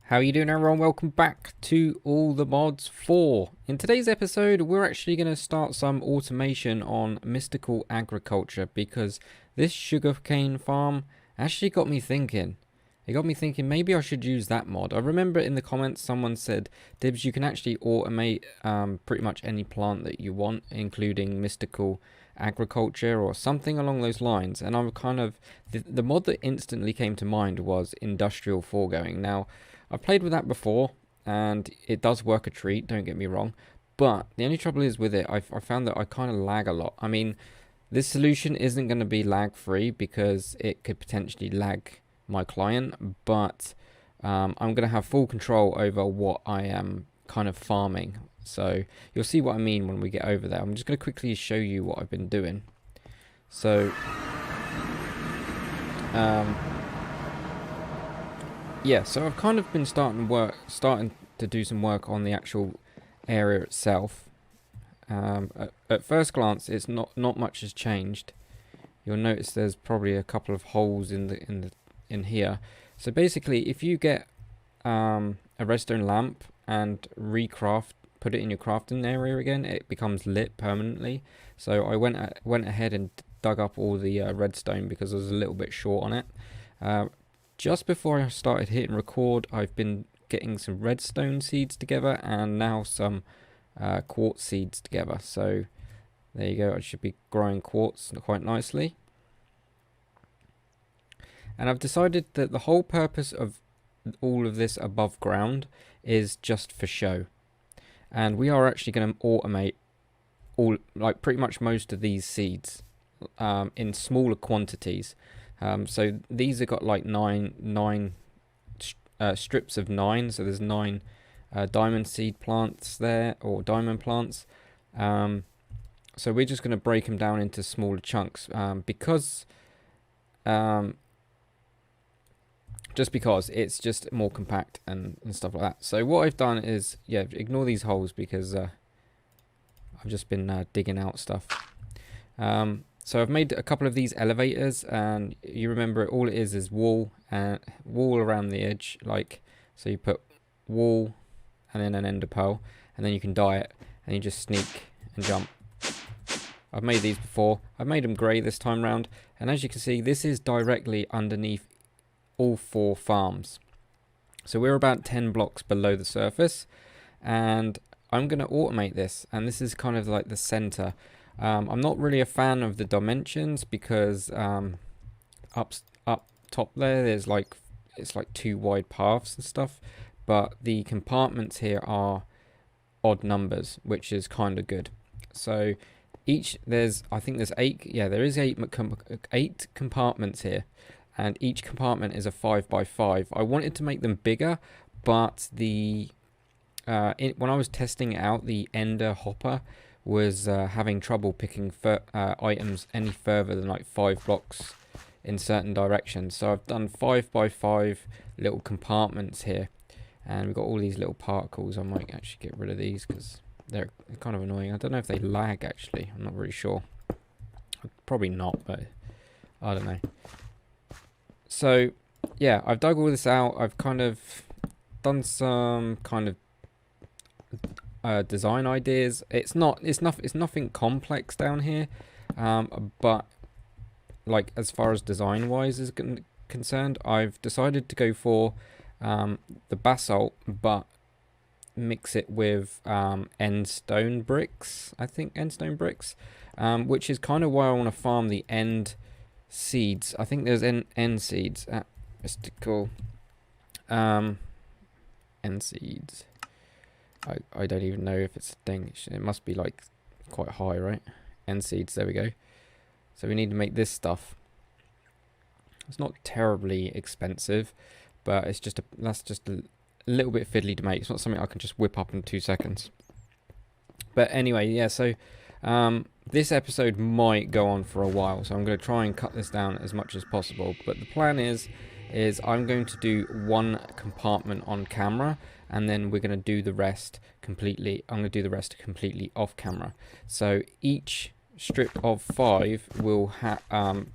How you doing, everyone? Welcome back to All the Mods 4. In today's episode, we're actually going to start some automation on mystical agriculture because this sugarcane farm actually got me thinking. It got me thinking maybe I should use that mod. I remember in the comments someone said, Dibs, you can actually automate pretty much any plant that you want, including mystical agriculture or something along those lines. And I'm kind of, the mod that instantly came to mind was industrial foregoing. Now, I've played with that before, and it does work a treat, don't get me wrong. But the only trouble is with it, I found that I kind of lag a lot. I mean, this solution isn't going to be lag-free because it could potentially lag my client, but I'm going to have full control over what I am kind of farming. So you'll see what I mean when we get over there. I'm just going to quickly show you what I've been doing. So, yeah, so I've kind of been starting to do some work on the actual area itself. At first glance, it's not much has changed. You'll notice there's probably a couple of holes in here. So basically, if you get a redstone lamp and put it in your crafting area again, it becomes lit permanently. So I went ahead and dug up all the redstone because I was a little bit short on it. Just before I started hitting record, I've been getting some redstone seeds together and now some quartz seeds together. So there you go, I should be growing quartz quite nicely. And I've decided that the whole purpose of all of this above ground is just for show. And we are actually going to automate pretty much most of these seeds in smaller quantities. So these have got like nine strips of 9. So there's 9 diamond seed plants there, or diamond plants. So we're just going to break them down into smaller chunks just because it's just more compact and stuff like that. So what I've done is, yeah, ignore these holes because I've just been digging out stuff. So I've made a couple of these elevators, and you remember all it is wool and wool around the edge, like, so you put wool and then an ender pearl, and then you can dye it and you just sneak and jump. I've made these before. I've made them grey this time round, and as you can see, this is directly underneath all 4 farms. So we're about 10 blocks below the surface, and I'm going to automate this, and this is kind of like the center. I'm not really a fan of the dimensions because up top there's like, it's like 2 wide paths and stuff, but the compartments here are odd numbers, which is kind of good. So I think there's 8, yeah, there is 8 compartments here, and each compartment is a 5x5. I wanted to make them bigger, but when I was testing it out, the ender hopper was having trouble picking items any further than like 5 blocks in certain directions. So I've done 5x5 little compartments here, and we've got all these little particles. I might actually get rid of these because they're kind of annoying. I don't know if they lag actually, I'm not really sure. Probably not, but I don't know. So yeah, I've dug all this out. I've kind of done some kind of design ideas. It's nothing complex down here, but like as far as design wise is concerned, I've decided to go for the basalt, but mix it with end stone bricks. I think end stone bricks, which is kind of why I want to farm the end seeds. I think there's end seeds at mystical end seeds. I don't even know if it's a thing. It must be like quite high, right? End seeds, there we go. So we need to make this stuff. It's not terribly expensive, but it's just that's just a little bit fiddly to make. It's not something I can just whip up in 2 seconds. But anyway, yeah, so this episode might go on for a while, so I'm going to try and cut this down as much as possible. But the plan is I'm going to do 1 compartment on camera, and then we're going to do the rest completely. I'm going to do the rest completely off camera. So each strip of 5 will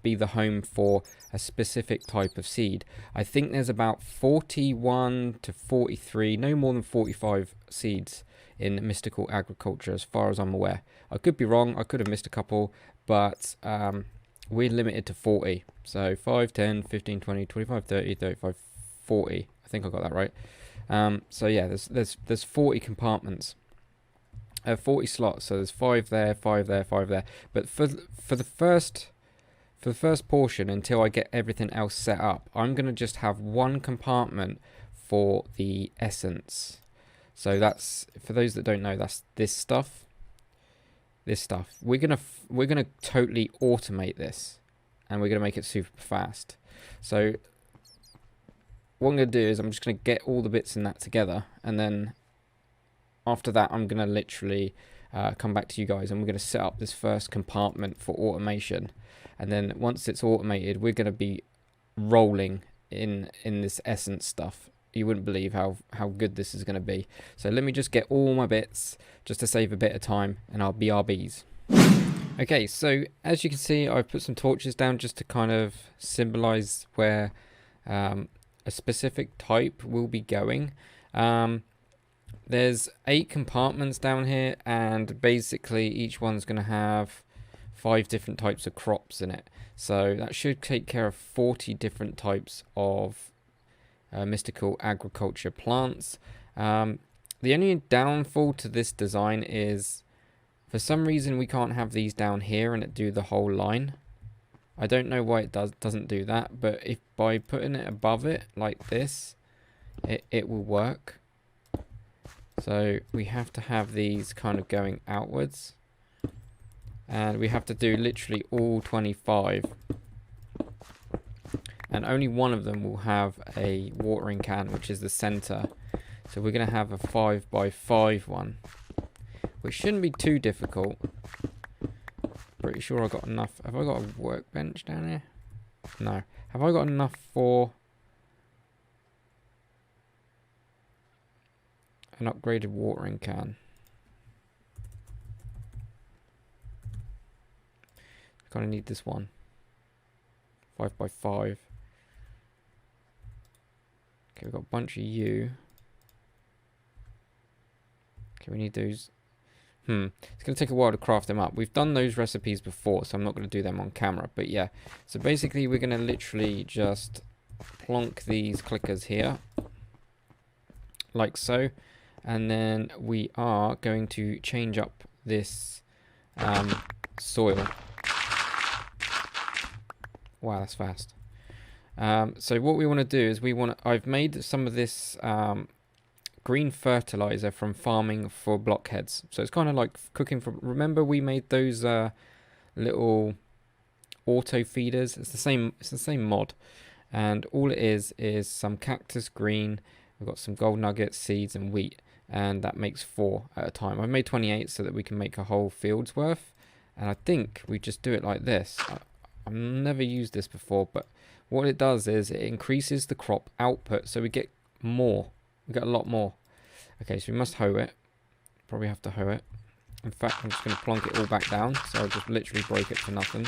be the home for a specific type of seed. I think there's about 41 to 43, no more than 45 seeds in mystical agriculture as far as I'm aware. I could be wrong, I could have missed a couple, but we're limited to 40. So 5, 10, 15, 20, 25, 30, 35, 40. I think I got that right. So yeah, there's 40 compartments. 40 slots, so there's 5 there, 5 there, 5 there. But for the first portion, until I get everything else set up, I'm gonna just have one compartment for the essence. So that's, for those that don't know, that's this stuff. This stuff. We're gonna totally automate this, and we're gonna make it super fast. So what I'm gonna do is I'm just gonna get all the bits in that together, and then after that, I'm going to literally come back to you guys, and we're going to set up this first compartment for automation. And then once it's automated, we're going to be rolling in this essence stuff. You wouldn't believe how good this is going to be. So let me just get all my bits just to save a bit of time, and I'll BRBs. Okay, so as you can see, I've put some torches down just to kind of symbolize where a specific type will be going. There's 8 compartments down here, and basically each one's going to have 5 different types of crops in it. So that should take care of 40 different types of mystical agriculture plants. The only downfall to this design is, for some reason, we can't have these down here and it do the whole line. I don't know why it doesn't do that, but if by putting it above it like this, it will work. So we have to have these kind of going outwards, and we have to do literally all 25, and only one of them will have a watering can, which is the center. So we're going to have a 5 by 5 one, which shouldn't be too difficult. Pretty sure I got enough. Have I got a workbench down here? No. Have I got enough for an upgraded watering can? Kind of need this one. 5 by 5. Okay, we've got a bunch of you. Okay, we need those. It's going to take a while to craft them up. We've done those recipes before, so I'm not going to do them on camera. But yeah, so basically we're going to literally just plonk these clickers here, like so. And then we are going to change up this soil. Wow, that's fast. So what we want to do is I've made some of this green fertilizer from farming for blockheads. So it's kind of like cooking for. Remember we made those little auto feeders? It's the same mod, and all it is some cactus green. We've got some gold nuggets, seeds, and wheat. And that makes 4 at a time. I've made 28 so that we can make a whole field's worth. And I think we just do it like this. I've never used this before, but what it does is it increases the crop output, so we get more. We get a lot more. Okay, so we must hoe it. Probably have to hoe it. In fact, I'm just going to plonk it all back down, so I'll just literally break it for nothing.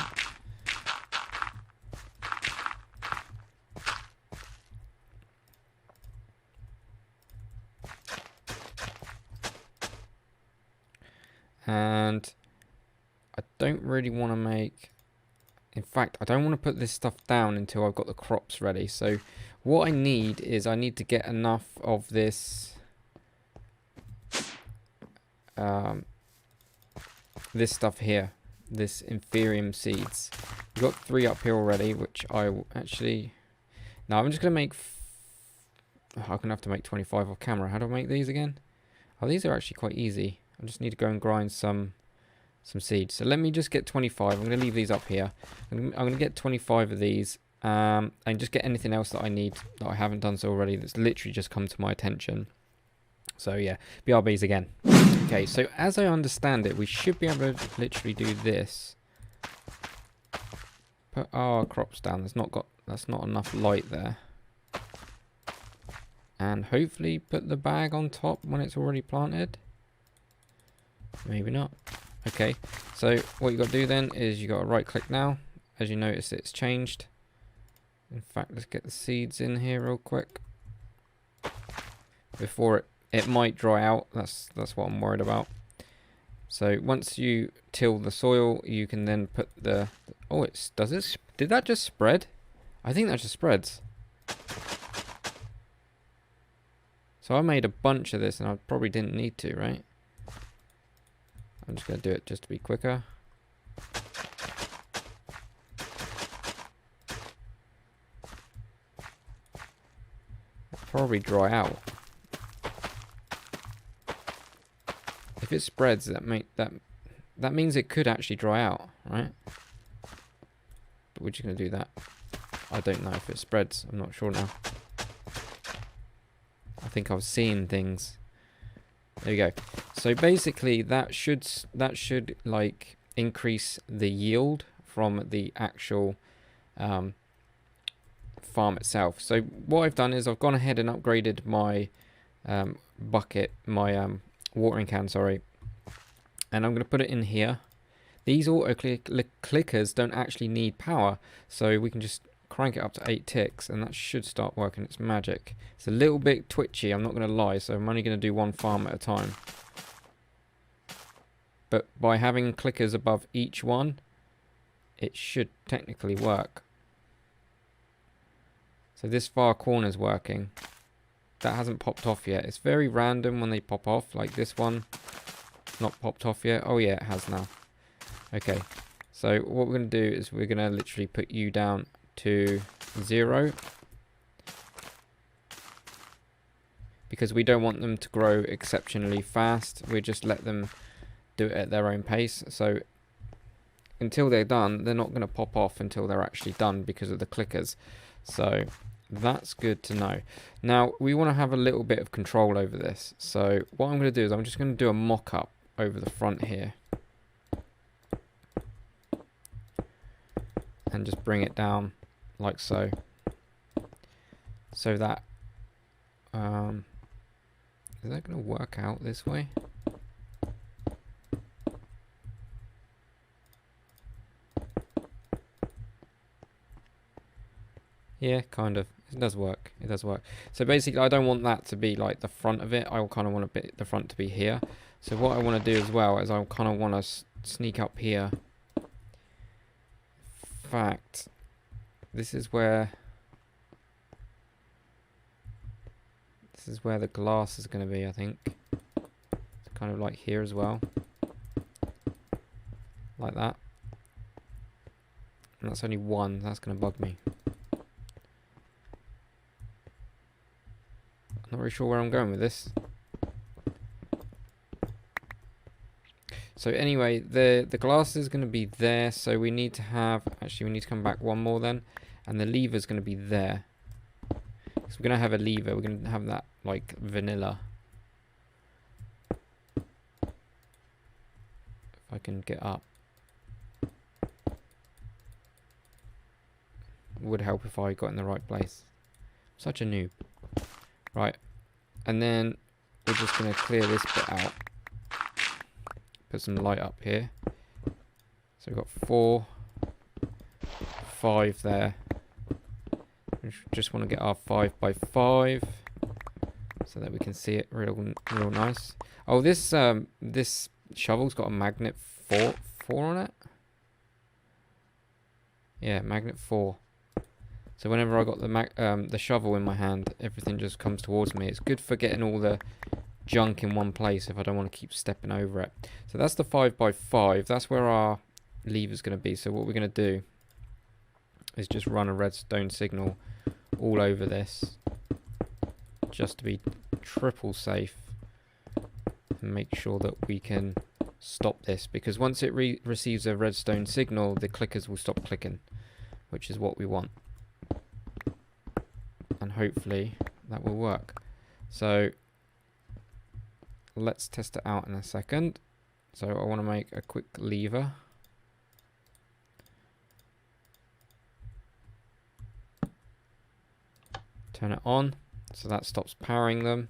And I don't really want to make, in fact, I don't want to put this stuff down until I've got the crops ready. So what I need is I need to get enough of this this stuff here, this Inferium seeds. We've got 3 up here already, which I will actually, now I'm just going to make, I'm going to have to make 25 off camera. How do I make these again? Oh, these are actually quite easy. I just need to go and grind some seeds. So let me just get 25. I'm going to leave these up here. I'm going to get 25 of these, and just get anything else that I need that I haven't done so already that's literally just come to my attention. So yeah, BRBs again. Okay, so as I understand it, we should be able to literally do this. Put our crops down. That's not enough light there. And hopefully put the bag on top when it's already planted. Maybe not. Okay, So what you got to do then is you got to right click now. As you notice, it's changed. In fact, let's get the seeds in here real quick before it might dry out. That's what I'm worried about. So once you till the soil, you can then put the oh, does it? Did that just spread? I think that just spreads. So I made a bunch of this, and I probably didn't need to, right? I'm just going to do it just to be quicker. It'll probably dry out. If it spreads, that means it could actually dry out, right? But we're just going to do that. I don't know if it spreads. I'm not sure now. I think I was seeing things. There you go. So basically, that should like increase the yield from the actual farm itself. So what I've done is I've gone ahead and upgraded my bucket, my watering can, sorry, and I'm going to put it in here. These auto clickers don't actually need power, so we can just crank it up to 8 ticks, and that should start working. It's magic. It's a little bit twitchy, I'm not going to lie, so I'm only going to do one farm at a time. But by having clickers above each one, it should technically work. So this far corner's working. That hasn't popped off yet. It's very random when they pop off, like this one. Not popped off yet. Oh yeah, it has now. Okay, so what we're going to do is we're going to literally put you down to 0. Because we don't want them to grow exceptionally fast. We just let them do it at their own pace. So until they're done, they're not going to pop off until they're actually done because of the clickers. So that's good to know. Now we want to have a little bit of control over this. So what I'm going to do is I'm just going to do a mock-up over the front here. And just bring it down like so. So that is that going to work out this way? Yeah, kind of. It does work. It does work. So basically, I don't want that to be like the front of it. I kind of want the front to be here. So what I want to do as well is I kind of want to sneak up here. In fact, this is where the glass is going to be, I think. It's kind of like here as well. Like that. And that's only one. That's going to bug me. Not really sure where I'm going with this. So anyway, the glass is going to be there, so we need to have, actually we need to come back one more then, and the lever is going to be there. So we're going to have a lever, we're going to have that like vanilla. If I can get up. It would help if I got in the right place. Such a noob. Right, and then we're just going to clear this bit out. Put some light up here. So we've got 4, 5 there. We just want to get our 5x5 so that we can see it real nice. Oh, this this shovel's got a magnet 4 on it. Yeah, magnet 4. So whenever I got the shovel in my hand, everything just comes towards me. It's good for getting all the junk in one place if I don't want to keep stepping over it. So that's the 5x5. That's where our lever's going to be. So what we're going to do is just run a redstone signal all over this, just to be triple safe, and make sure that we can stop this, because once it receives a redstone signal, the clickers will stop clicking, which is what we want. And hopefully that will work. So let's test it out in a second. So I want to make a quick lever. Turn it on, so that stops powering them.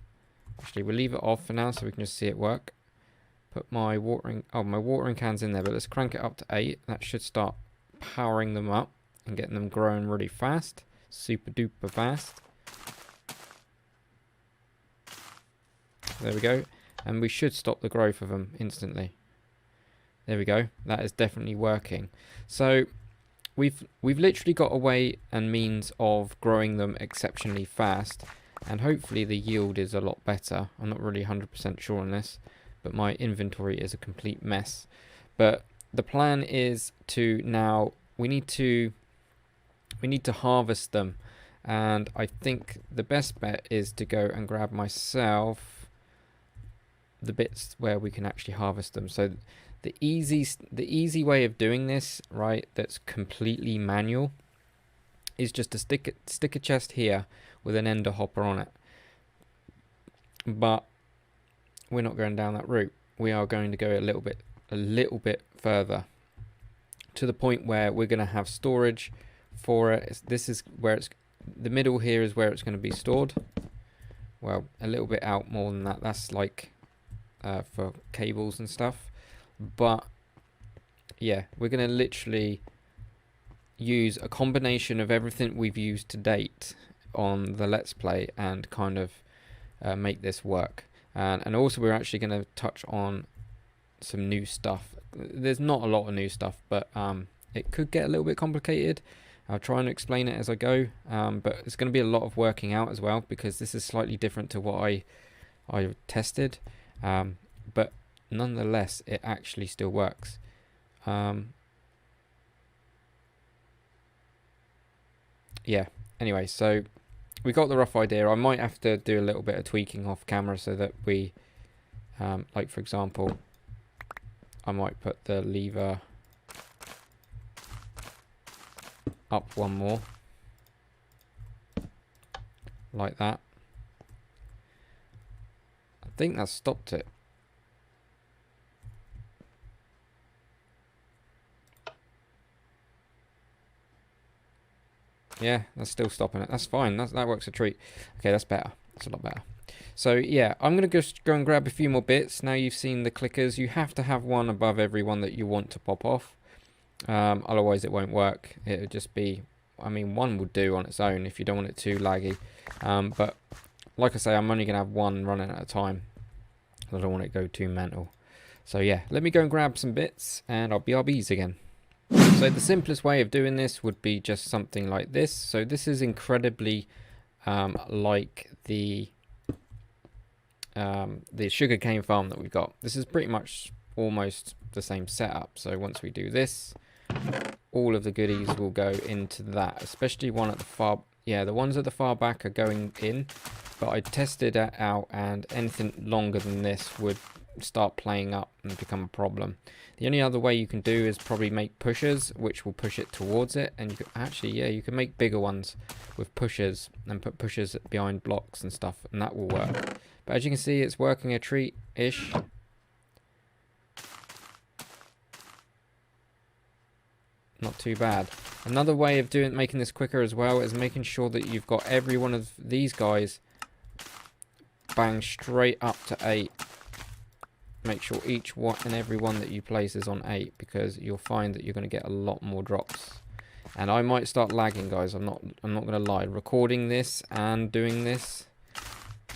Actually, we'll leave it off for now so we can just see it work. put my watering can's in there, but let's crank it up to 8. That should start powering them up and getting them growing really fast, super duper fast. There we go, and we should stop the growth of them instantly. There we go, that is definitely working. So we've literally got a way and means of growing them exceptionally fast, and hopefully the yield is a lot better. I'm not really 100% sure on this, but my inventory is a complete mess. But the plan is to now we need to harvest them, and I think the best bet is to go and grab myself the bits where we can actually harvest them. So the easy way of doing this, right, that's completely manual, is just to stick a chest here with an ender hopper on it. But we're not going down that route. We are going to go a little bit further, to the point where we're going to have storage for it. This is where it's, the middle here is where it's going to be stored. Well, a little bit out more than that. That's like for cables and stuff. But yeah, we're going to literally use a combination of everything we've used to date on the Let's Play and kind of make this work. And also we're actually going to touch on some new stuff. There's not a lot of new stuff, but it could get a little bit complicated. I'll try and explain it as I go, but it's going to be a lot of working out as well, because this is slightly different to what I tested, but nonetheless it actually still works. Yeah, anyway, so we got the rough idea. I might have to do a little bit of tweaking off camera so that we like, for example, I might put the lever up one more, like that. I think that stopped it. Yeah, that's still stopping it. That's fine. That works a treat. Okay, that's better. That's a lot better. So yeah, I'm going to just go and grab a few more bits. Now you've seen the clickers. You have to have one above every one that you want to pop off. Otherwise it won't work. It would just be, I mean, one would do on its own if you don't want it too laggy. But like I say, I'm only going to have one running at a time. I don't want it to go too mental. So yeah, let me go and grab some bits and I'll be RBs again. So the simplest way of doing this would be just something like this. So this is incredibly like the sugarcane farm that we've got. This is pretty much almost the same setup. So once we do this, all of the goodies will go into that, especially one at the far, yeah, the ones at the far back are going in, but I tested it out and anything longer than this would start playing up and become a problem. The only other way you can do is probably make pushers, which will push it towards it, and you can actually, yeah, you can make bigger ones with pushers and put pushers behind blocks and stuff, and that will work. But as you can see, it's working a treat-ish. Not too bad. Another way of making this quicker as well is making sure that you've got every one of these guys bang straight up to 8. Make sure each one and every one that you place is on 8, because you'll find that you're going to get a lot more drops. And I might start lagging, guys. I'm not going to lie. Recording this and doing this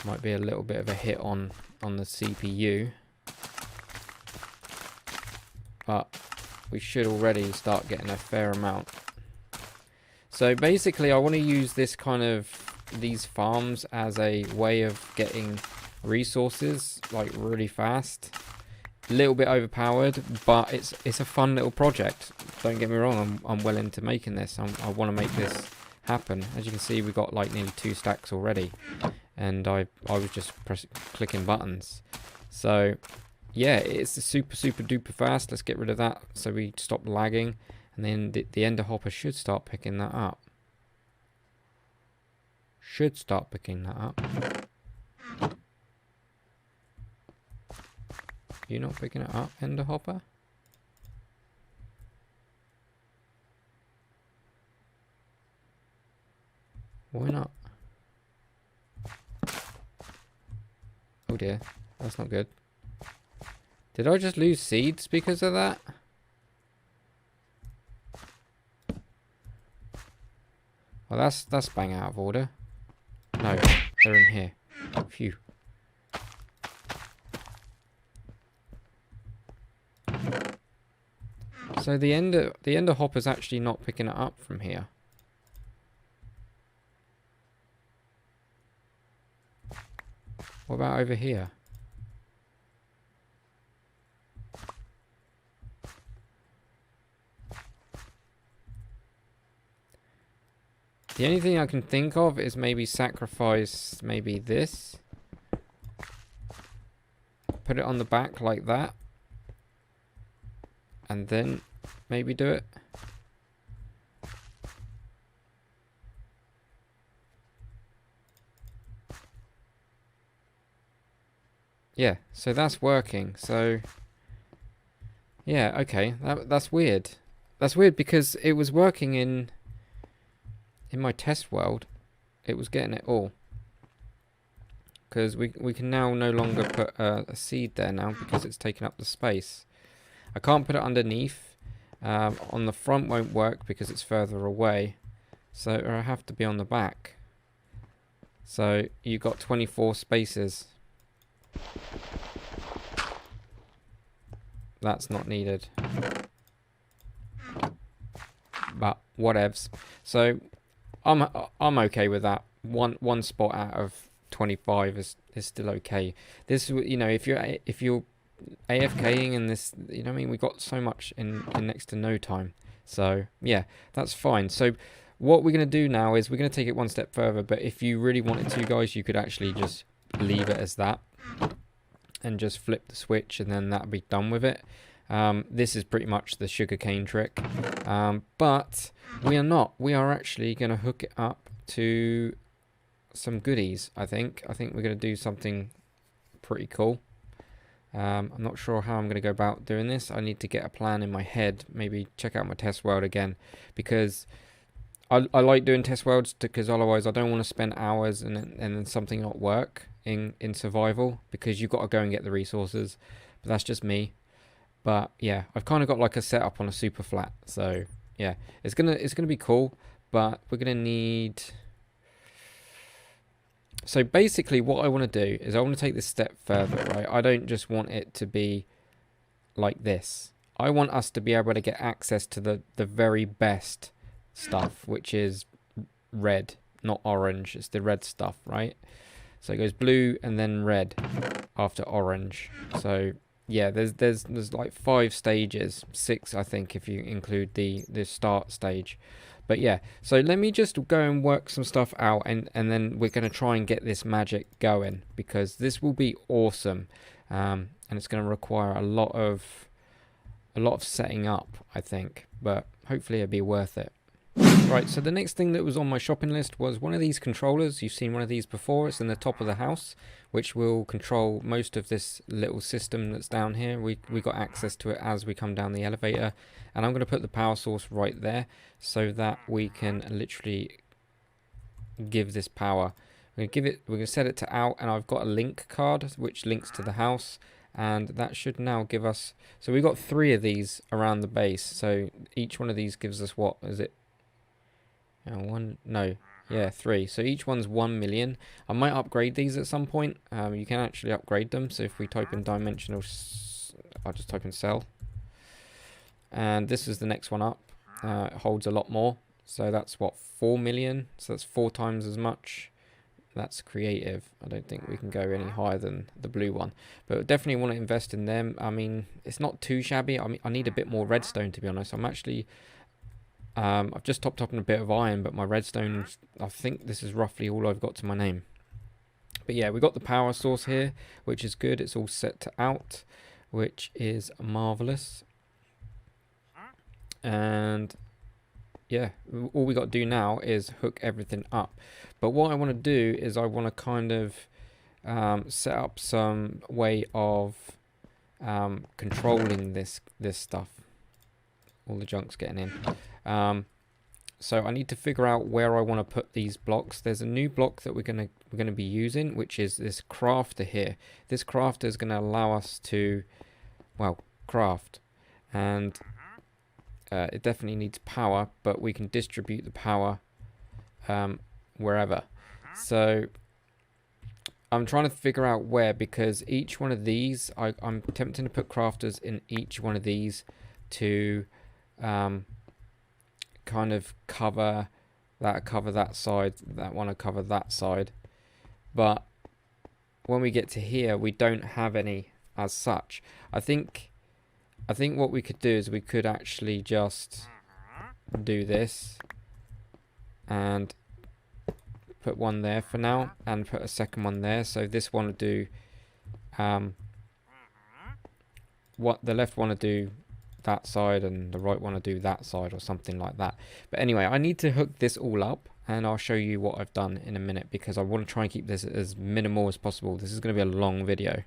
might be a little bit of a hit on the CPU, but we should already start getting a fair amount. So basically, I want to use this kind of these farms as a way of getting resources like really fast. A little bit overpowered, but it's a fun little project. Don't get me wrong, I'm well into making this. I want to make this happen. As you can see, we got like nearly 2 stacks already, and I was just clicking buttons. So yeah, it's super duper fast. Let's get rid of that so we stop lagging, and then the ender hopper should start picking that up. You're not picking it up, ender hopper? Why not? Oh dear, that's not good. Did I just lose seeds because of that? Well, that's bang out of order. No, they're in here. Phew. So the ender hopper's actually not picking it up from here. What about over here? The only thing I can think of is maybe sacrifice maybe this. Put it on the back like that. And then maybe do it. Yeah, so that's working. So yeah, okay. That's weird. That's weird because it was working in my test world. It was getting it all. Because we can now no longer put a seed there now because it's taken up the space. I can't put it underneath. On the front won't work because it's further away. So I have to be on the back. So you got 24 spaces. That's not needed. But whatevs. So I'm okay with that. One spot out of 25 is still okay. This, you know, if you're AFKing in this, you know what I mean, we got so much in next to no time. So yeah, that's fine. So what we're going to do now is we're going to take it one step further, but if you really wanted to, guys, you could actually just leave it as that and just flip the switch and then that'll be done with it. This is pretty much the sugarcane trick, but we are not. We are actually going to hook it up to some goodies. I think we're going to do something pretty cool. I'm not sure how I'm going to go about doing this. I need to get a plan in my head. Maybe check out my test world again, because I like doing test worlds, because otherwise I don't want to spend hours and then something not work in survival, because you've got to go and get the resources. But that's just me. But yeah, I've kind of got like a setup on a super flat. So yeah, it's gonna be cool, but we're gonna need. So basically what I want to do is I want to take this step further, right? I don't just want it to be like this. I want us to be able to get access to the very best stuff, which is red, not orange. It's the red stuff, right? So it goes blue and then red after orange. So yeah, there's like 5 stages, 6 I think if you include the start stage. But yeah, so let me just go and work some stuff out, and then we're going to try and get this magic going, because this will be awesome, and it's going to require a lot of setting up, I think, but hopefully it'll be worth it. Right, so the next thing that was on my shopping list was one of these controllers. You've seen one of these before. It's in the top of the house, which will control most of this little system that's down here. We got access to it as we come down the elevator, and I'm going to put the power source right there so that we can literally give this power. We're going to set it to out, and I've got a link card which links to the house, and that should now give us. So we've got 3 of these around the base. So each one of these gives us, what is it? 3. So each one's 1 million. I might upgrade these at some point. You can actually upgrade them. So if we type in dimensional, I'll just type in cell, and this is the next one up. It holds a lot more. So that's what, 4 million. So that's 4 times as much. That's creative. I don't think we can go any higher than the blue one, but definitely want to invest in them. I mean, it's not too shabby. I mean, I need a bit more redstone, to be honest. I'm actually I've just topped up on a bit of iron, but my redstone, I think this is roughly all I've got to my name. But yeah, we've got the power source here, which is good. It's all set to out, which is marvelous. And yeah, all we got to do now is hook everything up. But what I want to do is I want to kind of set up some way of controlling this stuff. All the junk's getting in. So I need to figure out where I want to put these blocks. There's a new block that we're gonna be using, which is this crafter here. This crafter is going to allow us to well, craft. And it definitely needs power, but we can distribute the power wherever. So I'm trying to figure out where, because each one of these, I'm tempting to put crafters in each one of these to kind of cover that side, that one to cover that side. But when we get to here, we don't have any as such. I think what we could do is we could actually just do this and put one there for now and put a second one there. So this one will do what the left one to do that side and the right one to do that side, or something like that. But anyway, I need to hook this all up and I'll show you what I've done in a minute, because I want to try and keep this as minimal as possible. This is going to be a long video.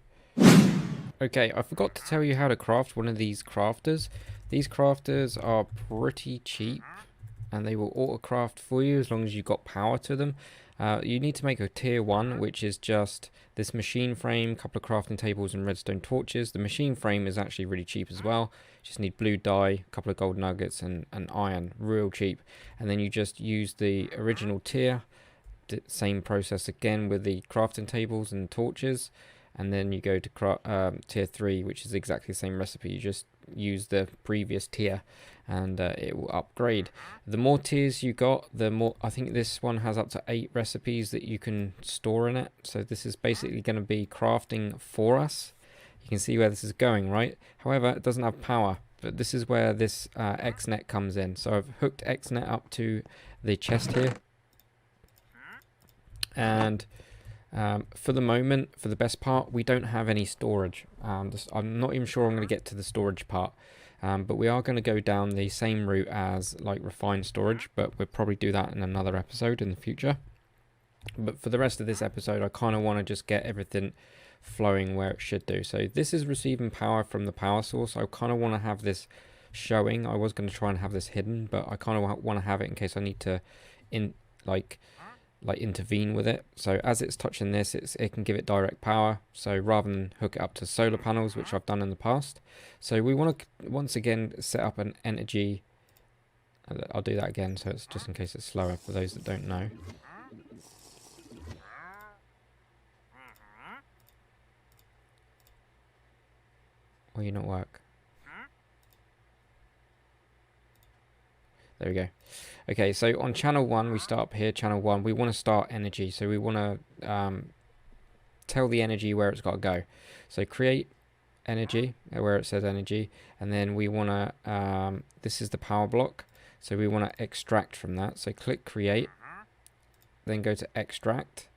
Okay, I forgot to tell you how to craft one of these crafters. These crafters are pretty cheap and they will auto craft for you as long as you've got power to them. You need to make a tier 1, which is just this machine frame, couple of crafting tables and redstone torches. The machine frame is actually really cheap as well. You just need blue dye, a couple of gold nuggets and iron, real cheap. And then you just use the original tier, same process again with the crafting tables and torches. And then you go to tier 3, which is exactly the same recipe. You just use the previous tier and it will upgrade. The more tiers you got, the more, I think this one has up to 8 recipes that you can store in it. So this is basically going to be crafting for us. You can see where this is going, right? However, it doesn't have power, but this is where this XNet comes in. So I've hooked XNet up to the chest here. And for the moment, for the best part, we don't have any storage. I'm not even sure I'm going to get to the storage part, but we are going to go down the same route as like refined storage, but we'll probably do that in another episode in the future. But for the rest of this episode, I kind of want to just get everything flowing where it should do. So this is receiving power from the power source. I kind of want to have this showing. I was going to try and have this hidden, but I kind of want to have it in case I need to intervene with it. So as it's touching this, it can give it direct power, so rather than hook it up to solar panels, which I've done in the past. So we want to once again set up an energy. I'll do that again, so it's just in case it's slower for those that don't know. Will you not work? There we go. Okay, so on channel 1, we start up here, channel 1, we want to start energy. So we want to tell the energy where it's got to go. So create energy, where it says energy, and then we want to, this is the power block. So we want to extract from that. So click create, then go to extract,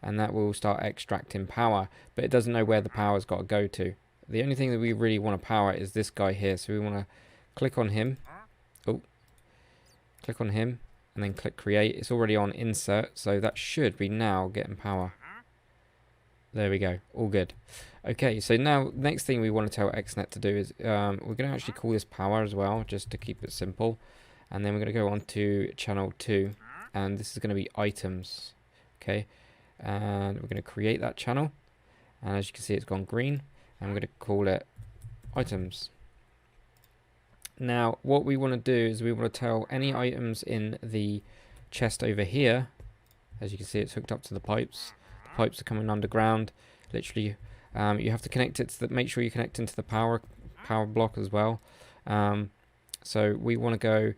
and that will start extracting power. But it doesn't know where the power's got to go to. The only thing that we really want to power is this guy here. So we want to click on him. Oh. Click on him and then click create. It's already on insert, so that should be now getting power. There we go, all good. Okay, so now next thing we want to tell XNet to do is we're going to actually call this power as well, just to keep it simple. And then we're going to go on to channel 2, and this is going to be items. Okay, and we're going to create that channel, and as you can see, it's gone green, and we're going to call it items. Now, what we want to do is we want to tell any items in the chest over here. As you can see, it's hooked up to the pipes. The pipes are coming underground. Literally, you have to connect it to make sure you connect into the power block as well. So we want to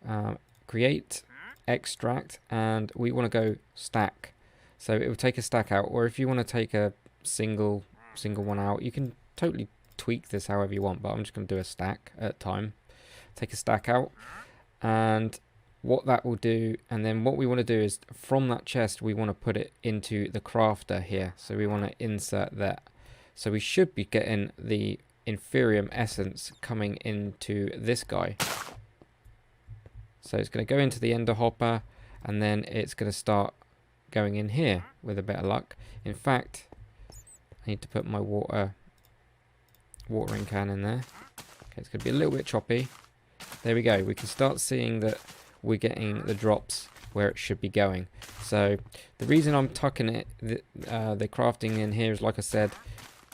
go create, extract, and we want to go stack. So it will take a stack out, or if you want to take a single one out, you can totally tweak this however you want, but I'm just going to do a stack at a time. Take a stack out, and what that will do, and then what we want to do is from that chest we want to put it into the crafter here. So we want to insert that. So we should be getting the inferium essence coming into this guy. So it's going to go into the ender hopper, and then it's going to start going in here with a bit of luck. In fact, I need to put my watering can in there. Okay, it's going to be a little bit choppy. There we go. We can start seeing that we're getting the drops where it should be going. So the reason I'm tucking it, the crafting in here is, like I said,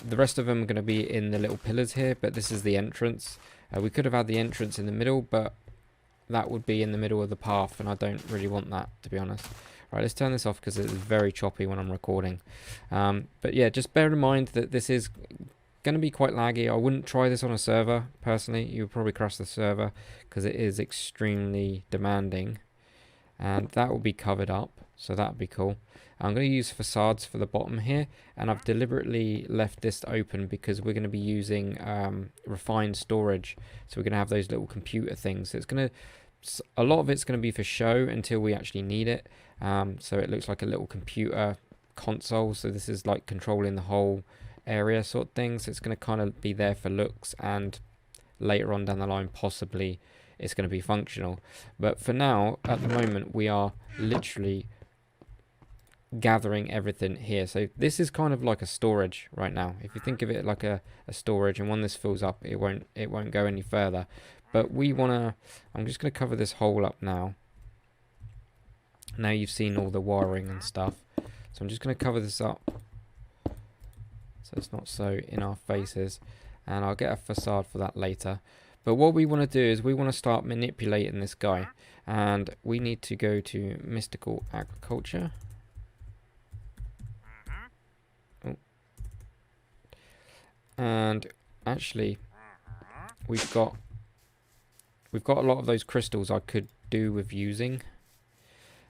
the rest of them are going to be in the little pillars here, but this is the entrance. We could have had the entrance in the middle, but that would be in the middle of the path, and I don't really want that, to be honest. Right, let's turn this off because it's very choppy when I'm recording. But yeah, just bear in mind that this is going to be quite laggy. I wouldn't try this on a server, personally. You would probably crash the server because it is extremely demanding. And that will be covered up, so that would be cool. I'm going to use facades for the bottom here, and I've deliberately left this open because we're going to be using refined storage. So we're going to have those little computer things. So it's going to, a lot of it's going to be for show until we actually need it. So it looks like a little computer console. So this is like controlling the whole area sort of thing. So it's going to kind of be there for looks, and later on down the line possibly it's going to be functional. But for now, at the moment, we are literally gathering everything here. So this is kind of like a storage right now. If you think of it like a storage, and when this fills up, it won't go any further. But we want to, I'm just going to cover this hole up now. Now you've seen all the wiring and stuff. So I'm just going to cover this up so it's not so in our faces, and I'll get a facade for that later. But what we want to do is we want to start manipulating this guy, and we need to go to mystical agriculture. Oh. And actually we've got a lot of those crystals I could do with using.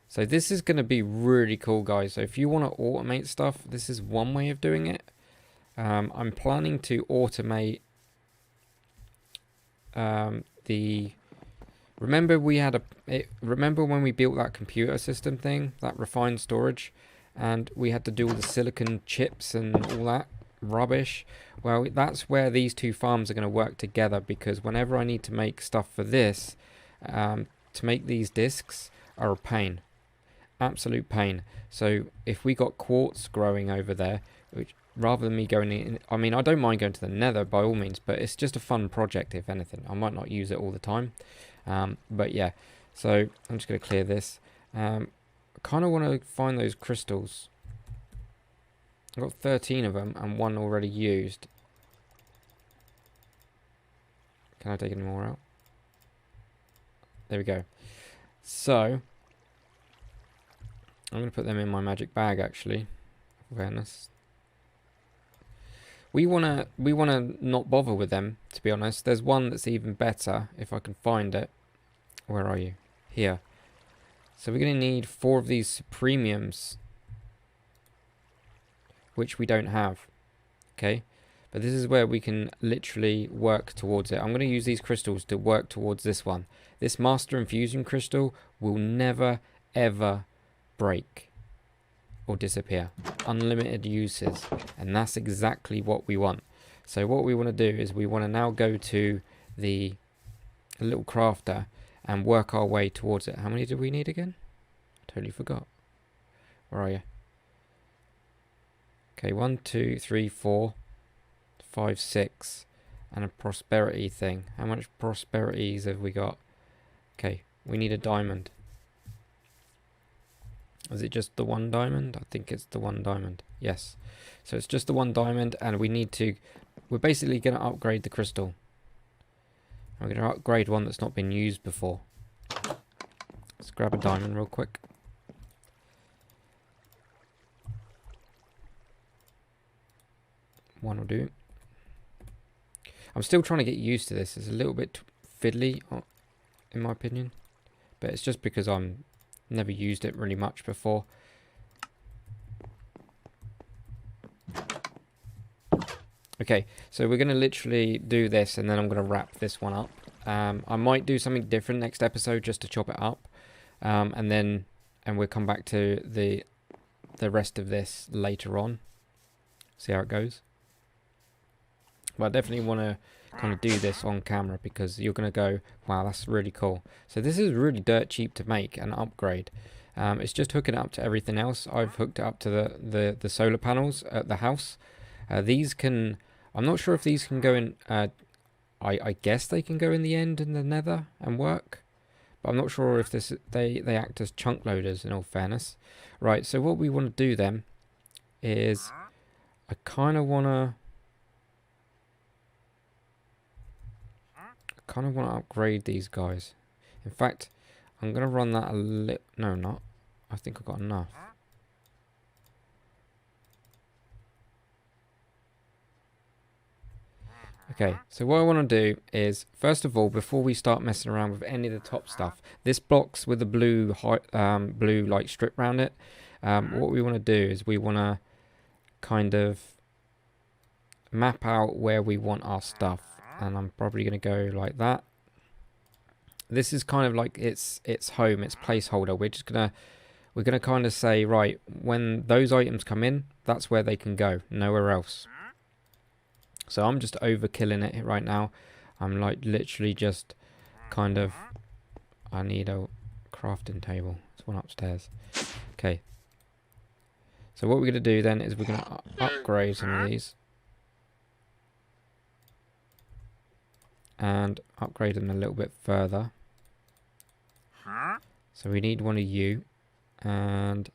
So this is going to be really cool, guys. So if you want to automate stuff, this is one way of doing it. I'm planning to automate remember when we built that computer system thing, that refined storage, and we had to do all the silicon chips and all that rubbish? Well, that's where these two farms are going to work together, because whenever I need to make stuff for this, to make these discs are a pain, absolute pain. So if we got quartz growing over there, which rather than me going in, I mean, I don't mind going to the nether by all means, but it's just a fun project. If anything, I might not use it all the time, but yeah. So I'm just going to clear this. I kind of want to find those crystals. I've got 13 of them and one already used. Can I take any more out? There we go. So I'm going to put them in my magic bag, actually. Awareness. We wanna not bother with them, to be honest. There's one that's even better if I can find it. Where are you? Here. So we're gonna need 4 of these premiums, which we don't have. Okay, but this is where we can literally work towards it. I'm gonna use these crystals to work towards this one. This master infusion crystal will never ever break or disappear. Unlimited uses, and that's exactly what we want. So what we want to do is we want to now go to the little crafter and work our way towards it. How many do we need again? I totally forgot. Where are you? Okay, 1 2 3 4 5 6, and a prosperity thing. How much prosperities have we got? Okay, we need a diamond. Is it just the 1 diamond? I think it's the 1 diamond. Yes. So it's just the 1 diamond, and we need to, we're basically going to upgrade the crystal. We're going to upgrade one that's not been used before. Let's grab a diamond real quick. One will do. I'm still trying to get used to this. It's a little bit fiddly, in my opinion. But it's just because I'm never used it really much before. Okay, so we're going to literally do this, and then I'm going to wrap this one up. I might do something different next episode just to chop it up, and we'll come back to the rest of this later on. See how it goes. But I definitely want to kind of do this on camera, because you're going to go, wow, that's really cool. So this is really dirt cheap to make and upgrade. It's just hooking it up to everything else. I've hooked it up to the solar panels at the house. These can, I'm not sure if these can go in, I guess they can go in the end in the nether and work, but I'm not sure if they act as chunk loaders, in all fairness. Right, so what we want to do then is I kind of want to kind of want to upgrade these guys. In fact, I'm going to run that a little... No, not. I think I've got enough. Okay, so what I want to do is, first of all, before we start messing around with any of the top stuff, this blocks with the blue blue like strip around it. What we want to do is we want to kind of map out where we want our stuff, and I'm probably going to go like that. This is kind of like its home, its placeholder. We're gonna kind of say, right, when those items come in, that's where they can go, nowhere else. So I'm just overkilling it right now. I'm like literally just kind of, I need a crafting table. There's one upstairs. Okay. So what we're going to do then is we're going to upgrade some of these. And upgrade them a little bit further. So we need one of you. And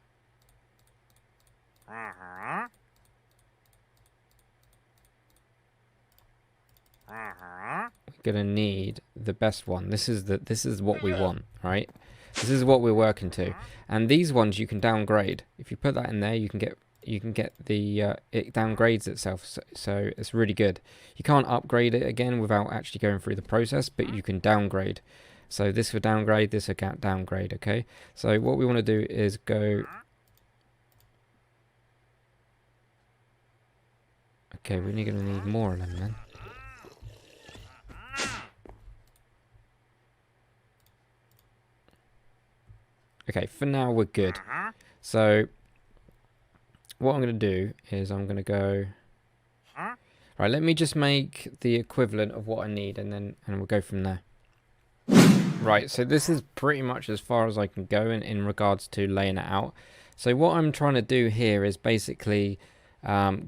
we're gonna need the best one. This is what we want, right? This is what we're working to. And these ones you can downgrade. If you put that in there, you can get the it downgrades itself. So it's really good. You can't upgrade it again without actually going through the process, but you can downgrade. So this will downgrade, this will downgrade. Okay. So what we want to do is go. Okay, we're gonna need more of them then. Okay, for now we're good. So what I'm going to do is I'm going to go... Right, let me just make the equivalent of what I need and we'll go from there. Right, so this is pretty much as far as I can go in regards to laying it out. So what I'm trying to do here is basically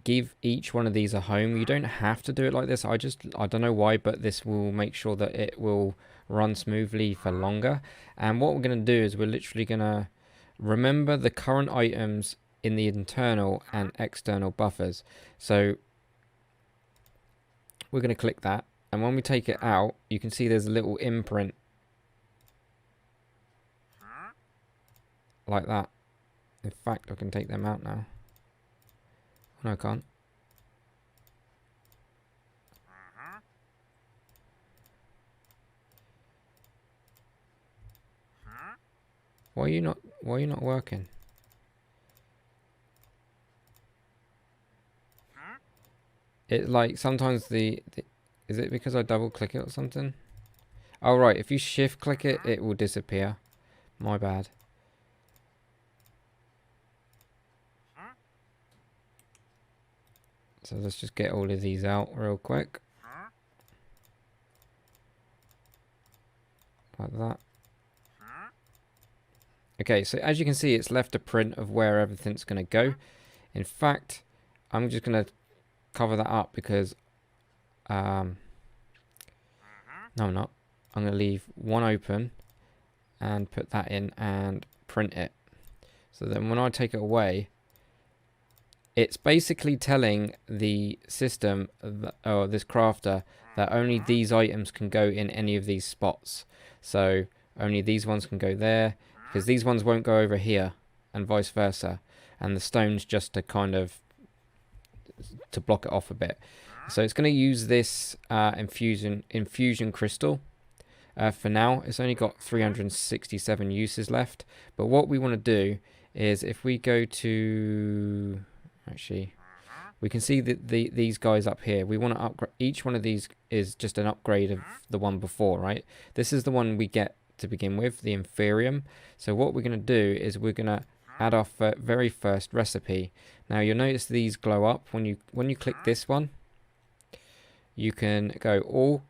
give each one of these a home. You don't have to do it like this. I don't know why, but this will make sure that it will run smoothly for longer. And what we're going to do is we're literally going to remember the current items in the internal and external buffers. So we're going to click that, and when we take it out, you can see there's a little imprint like that. In fact, I can take them out now. No, I can't. Why are you not working? It like sometimes is it because I double click it or something? Oh right, if you shift click it, it will disappear. My bad. So let's just get all of these out real quick. Like that. Okay, so as you can see, it's left a print of where everything's going to go. In fact, I'm just going to cover that up because... no, I'm not. I'm going to leave one open and put that in and print it. So then when I take it away, it's basically telling the system, or this crafter, that only these items can go in any of these spots. So only these ones can go there, because these ones won't go over here, and vice versa. And the stone's just to kind of to block it off a bit. So it's going to use this infusion crystal. For now, it's only got 367 uses left. But what we want to do is, if we go to... Actually, we can see that these guys up here, we want to upgrade. Each one of these is just an upgrade of the one before, right? This is the one we get to begin with, the inferium. So what we're going to do is we're going to add our very first recipe. Now you'll notice these glow up when you click this one. You can go all,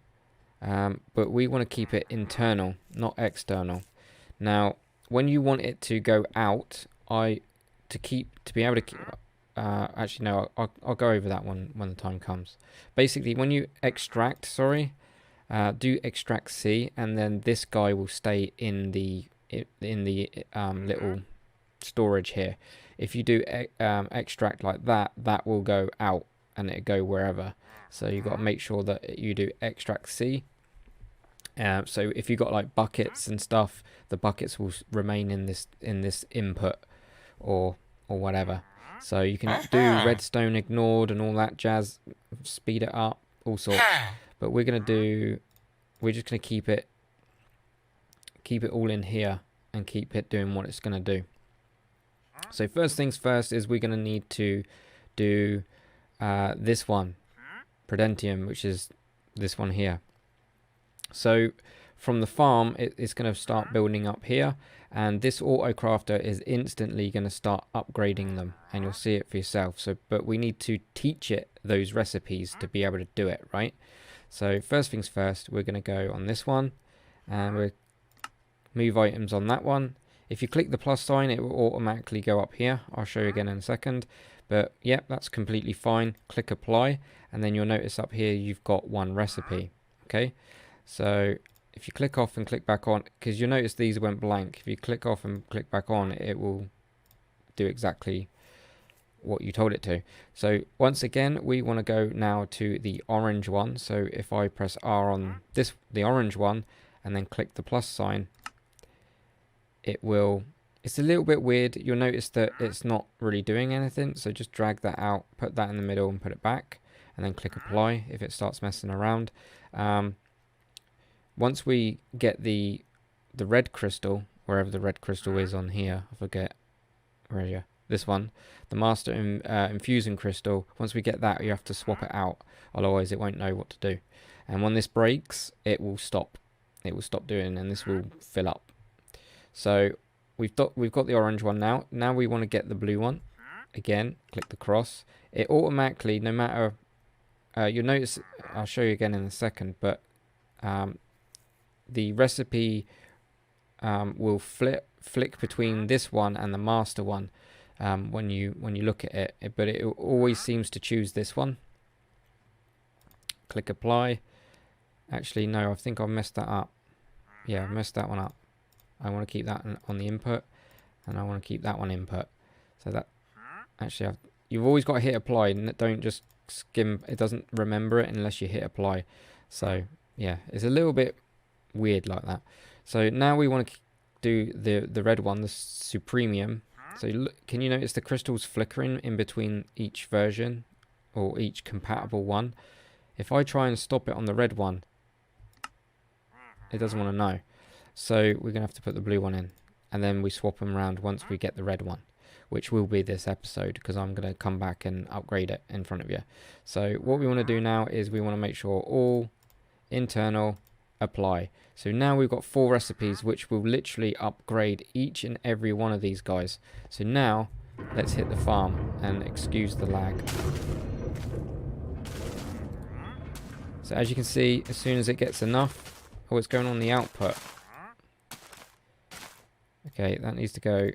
but we want to keep it internal, not external. Now when you want it to go out, to be able to keep... actually no, I'll go over that one when the time comes. Basically, when you extract, do extract C, and then this guy will stay in the little storage here. If you do extract like that, that will go out and it'll go wherever. So you've got to make sure that you do extract C. So if you've got like buckets and stuff, the buckets will remain in this input or whatever. So you can do redstone ignored and all that jazz, speed it up, all sorts. But we're just gonna keep it all in here and keep it doing what it's gonna do. So first things first is we're gonna need to do this one, Prudentium, which is this one here. So from the farm, it's going to start building up here, and this auto crafter is instantly going to start upgrading them, and you'll see it for yourself. So, but we need to teach it those recipes to be able to do it, right? So first things first, we're going to go on this one, and we'll move items on that one. If you click the plus sign, it will automatically go up here. I'll show you again in a second. But yep, that's completely fine. Click apply, and then you'll notice up here you've got one recipe. Okay, so if you click off and click back on, because you'll notice these went blank. If you click off and click back on, it will do exactly what you told it to. So once again, we want to go now to the orange one. So if I press R on the orange one, and then click the plus sign, it's a little bit weird. You'll notice that it's not really doing anything. So just drag that out, put that in the middle and put it back, and then click apply if it starts messing around. Once we get the red crystal, wherever the red crystal is on here, I forget, where are you? This one, the master infusing crystal. Once we get that, you have to swap it out, otherwise it won't know what to do. And when this breaks, it will stop. It will stop doing, and this will fill up. So we've got the orange one now. Now we want to get the blue one. Again, click the cross. It automatically, no matter, you'll notice, I'll show you again in a second, but the recipe will flick between this one and the master one when you look at it, but it always seems to choose this one. Click apply. Actually, no, I think I messed that up. Yeah, I messed that one up. I want to keep that on the input, and I want to keep that one input. So that actually, you've always got to hit apply, and don't just skim. It doesn't remember it unless you hit apply. So yeah, it's a little bit weird like that. So now we want to do the red one, the Supremium. So look, can you notice the crystals flickering in between each version or each compatible one? If I try and stop it on the red one, it doesn't want to know. So we're gonna have to put the blue one in, and then we swap them around once we get the red one, which will be this episode, because I'm gonna come back and upgrade it in front of you. So what we want to do now is we want to make sure all internal apply. So now we've got 4 recipes which will literally upgrade each and every one of these guys. So now let's hit the farm, and excuse the lag. So as you can see, as soon as it gets enough, oh, it's going on the output. Okay, that needs to go.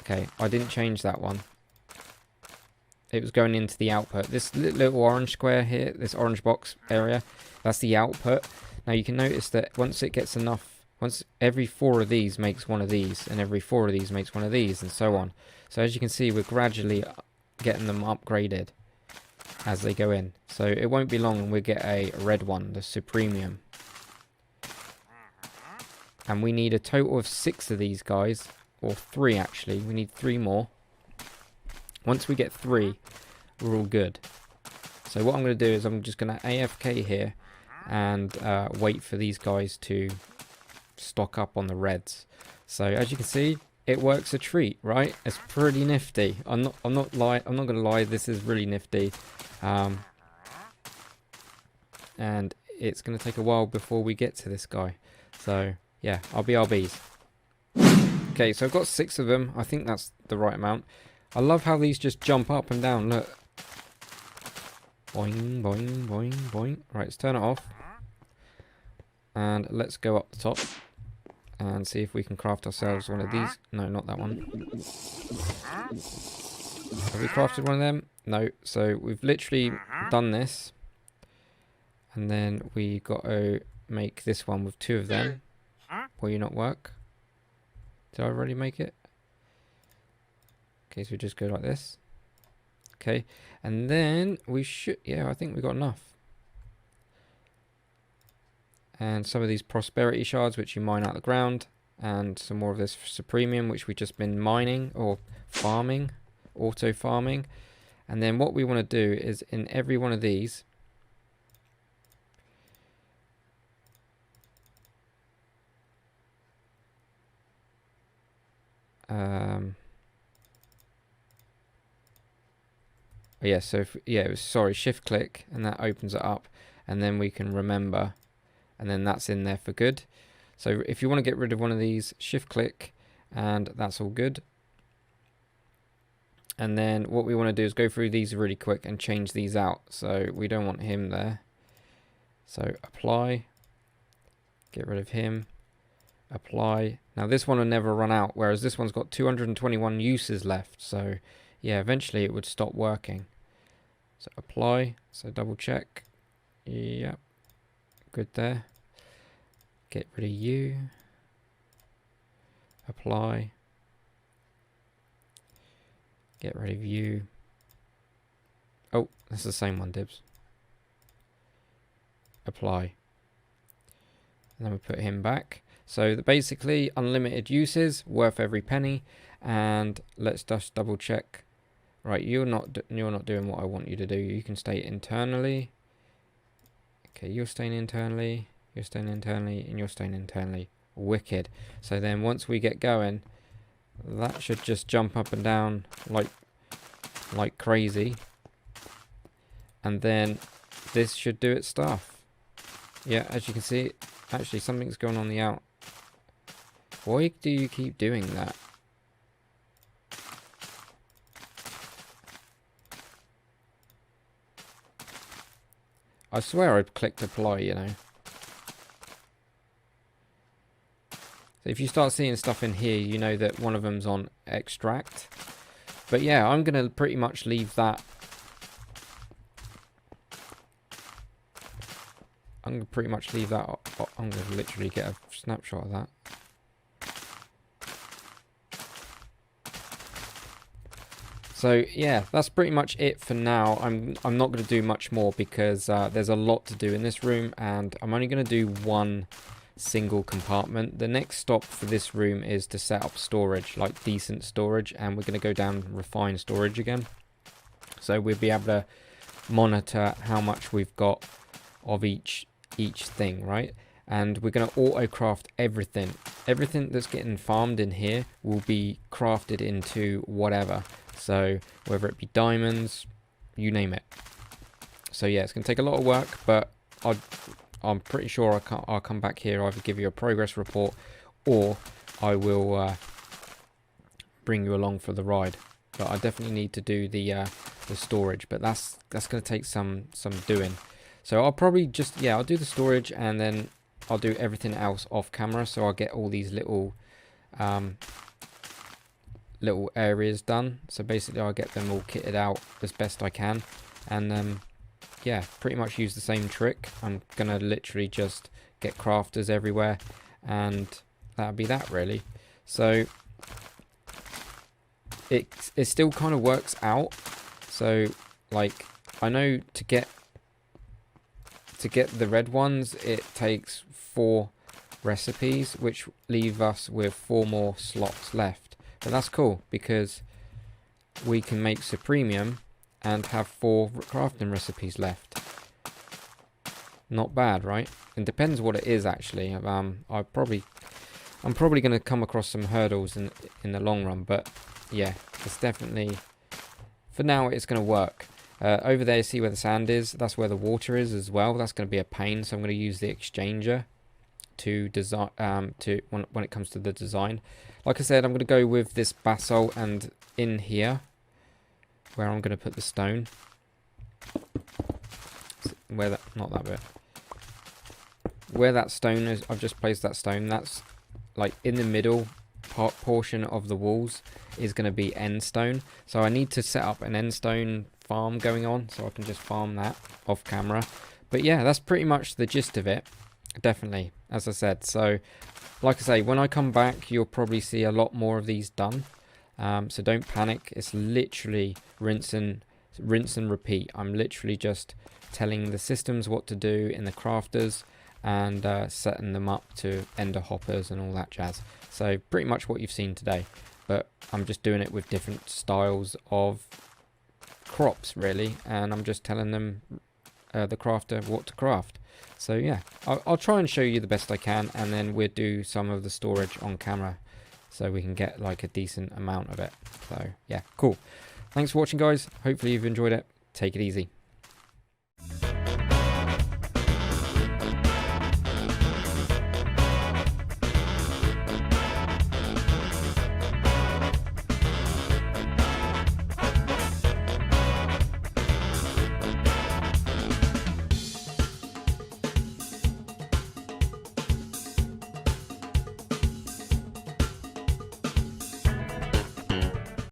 Okay, I didn't change that one. It was going into the output. This little orange square here, this orange box area, that's the output. Now you can notice that once it gets enough, once every 4 of these makes one of these, and every 4 of these makes one of these, and so on. So as you can see, we're gradually getting them upgraded as they go in. So it won't be long and we'll get a red one, the Supremium. And we need a total of 6 of these guys, or 3 actually. We need 3 more. Once we get 3, we're all good. So what I'm going to do is I'm just going to AFK here and wait for these guys to stock up on the reds. So as you can see, it works a treat, right? It's pretty nifty. I'm not going to lie. This is really nifty, and it's going to take a while before we get to this guy. So yeah, I'll be RBs. Okay, so I've got 6 of them. I think that's the right amount. I love how these just jump up and down. Look. Boing, boing, boing, boing. Right, let's turn it off. And let's go up the top and see if we can craft ourselves one of these. No, not that one. Have we crafted one of them? No. So we've literally done this. And then we got to make this one with 2 of them. Will you not work? Did I already make it? Okay, so we just go like this. Okay, and then we should, yeah, I think we got enough. and some of these prosperity shards which you mine out of the ground, and some more of this supremium which we've just been mining or farming, auto farming. And then what we want to do is in every one of these, yeah, so it was, sorry, shift click, and that opens it up, and then we can remember, and then that's in there for good. So if you want to get rid of one of these, shift click, and that's all good. And then what we want to do is go through these really quick and change these out. So we don't want him there. So apply, get rid of him, apply. Now this one will never run out, whereas this one's got 221 uses left. So yeah, eventually it would stop working. So apply, so double check. Yep, good there. Get rid of you. Apply. Get rid of you. Oh, that's the same one, Dibs. Apply. And then we put him back. So basically, unlimited uses, worth every penny. And let's just double check. Right, you're not doing what I want you to do. You can stay internally. Okay, you're staying internally. You're staying internally, and you're staying internally. Wicked. So then once we get going, that should just jump up and down like crazy. And then this should do its stuff. Yeah, as you can see, actually something's going on the out. Why do you keep doing that? I swear I clicked apply, you know. So if you start seeing stuff in here, you know that one of them's on extract. But yeah, I'm going to pretty much leave that. I'm going to pretty much leave that. I'm going to literally get a snapshot of that. So yeah, that's pretty much it for now. I'm not going to do much more because there's a lot to do in this room, and I'm only going to do one single compartment. The next stop for this room is to set up storage, like decent storage, and we're going to go down refine storage again. So we'll be able to monitor how much we've got of each thing, right? And we're going to auto craft everything. Everything that's getting farmed in here will be crafted into whatever. So whether it be diamonds, you name it. So yeah, it's going to take a lot of work, but I'm pretty sure I'll come back here, either give you a progress report, or I will bring you along for the ride. But I definitely need to do the storage, but that's going to take some doing. So I'll probably just, yeah, I'll do the storage, and then I'll do everything else off camera. So I'll get all these little areas done. So basically I'll get them all kitted out as best I can, and yeah, pretty much use the same trick. I'm gonna literally just get crafters everywhere, and that'll be that really. So it still kind of works out. So like, I know to get the red ones, it takes 4 recipes, which leave us with 4 more slots left. But that's cool, because we can make supremium and have 4 crafting recipes left. Not bad, right? It depends what it is actually. I'm probably going to come across some hurdles in the long run, but yeah, it's definitely, for now it's going to work. Over there, see where the sand is? That's where the water is as well. That's going to be a pain, so I'm going to use the exchanger to design when it comes to the design. Like I said, I'm going to go with this basalt, and in here where I'm going to put the stone, where that, not that bit, where that stone is, I've just placed that stone. That's like in the middle portion of the walls is going to be end stone, so I need to set up an end stone farm going on, so I can just farm that off camera. But yeah, that's pretty much the gist of it, definitely, as I said. So like I say, when I come back, you'll probably see a lot more of these done. So don't panic. It's literally rinse and repeat. I'm literally just telling the systems what to do in the crafters, and setting them up to ender hoppers and all that jazz. So pretty much what you've seen today, but I'm just doing it with different styles of crops really, and I'm just telling them the crafter what to craft. So yeah, I'll try and show you the best I can, and then we'll do some of the storage on camera so we can get like a decent amount of it. So yeah, cool. Thanks for watching, guys. Hopefully you've enjoyed it. Take it easy.